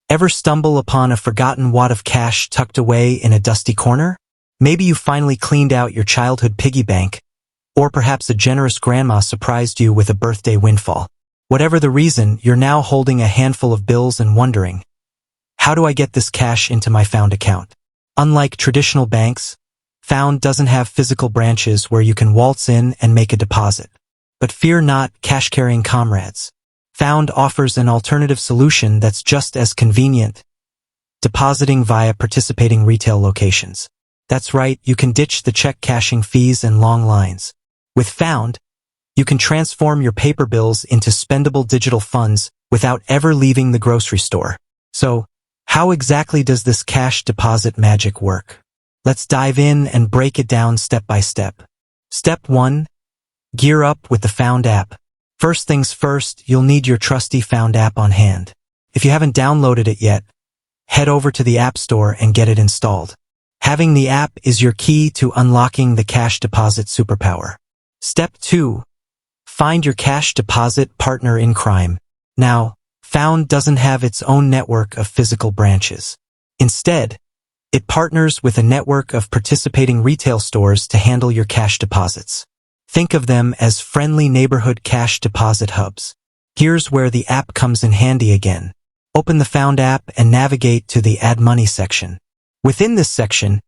Ever stumble upon a forgotten wad of cash tucked away in a dusty corner? Maybe you finally cleaned out your childhood piggy bank, or perhaps a generous grandma surprised you with a birthday windfall. Whatever the reason, you're now holding a handful of bills and wondering, how do I get this cash into my Found account? Unlike traditional banks, Found doesn't have physical branches where you can waltz in and make a deposit. But fear not, cash-carrying comrades. Found offers an alternative solution that's just as convenient, depositing via participating retail locations. That's right, you can ditch the check cashing fees and long lines. With Found, you can transform your paper bills into spendable digital funds without ever leaving the grocery store. So, how exactly does this cash deposit magic work? Let's dive in and break it down step by step. Step 1. Gear up with the Found app. First things first, you'll need your trusty Found app on hand. If you haven't downloaded it yet, head over to the App Store and get it installed. Having the app is your key to unlocking the cash deposit superpower. Step 2. Find your cash deposit partner in crime. Now, Found doesn't have its own network of physical branches. Instead, it partners with a network of participating retail stores to handle your cash deposits. Think of them as friendly neighborhood cash deposit hubs. Here's where the app comes in handy again. Open the Found app and navigate to the Add Money section. Within this section,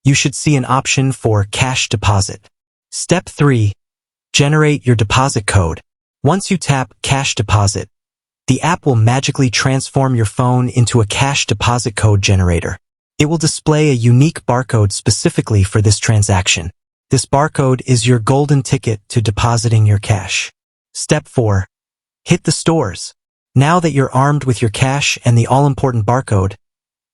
you should see an option for cash deposit. Step 3. Generate your deposit code. Once you tap Cash Deposit, the app will magically transform your phone into a cash deposit code generator. It will display a unique barcode specifically for this transaction. This barcode is your golden ticket to depositing your cash. Step 4. Hit the stores. Now that you're armed with your cash and the all-important barcode,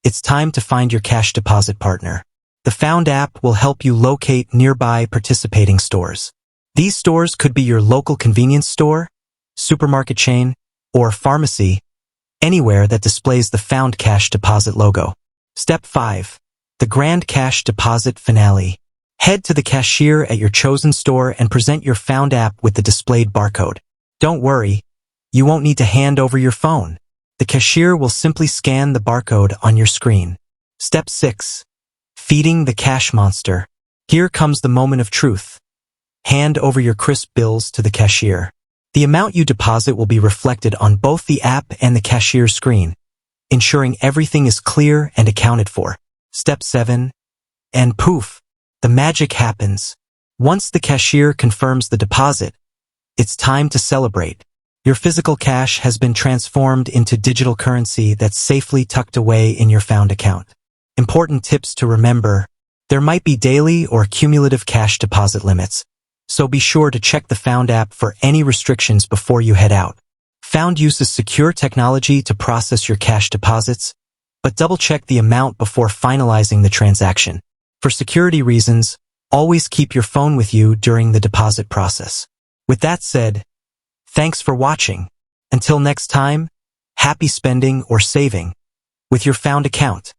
it's time to find your cash deposit partner. The Found app will help you locate nearby participating stores. These stores could be your local convenience store, supermarket chain, or pharmacy, anywhere that displays the Found Cash Deposit logo. Step 5. The Grand Cash Deposit Finale. Head to the cashier at your chosen store and present your Found app with the displayed barcode. Don't worry, you won't need to hand over your phone. The cashier will simply scan the barcode on your screen. Step 6. Feeding the cash monster. Here comes the moment of truth. Hand over your crisp bills to the cashier. The amount you deposit will be reflected on both the app and the cashier's screen, ensuring everything is clear and accounted for. Step 7. And poof, the magic happens. Once the cashier confirms the deposit, it's time to celebrate. Your physical cash has been transformed into digital currency that's safely tucked away in your Found account. Important tips to remember: there might be daily or cumulative cash deposit limits, so be sure to check the Found app for any restrictions before you head out. Found uses secure technology to process your cash deposits, but double-check the amount before finalizing the transaction. For security reasons, always keep your phone with you during the deposit process. With that said, thanks for watching. Until next time, happy spending or saving with your Found account.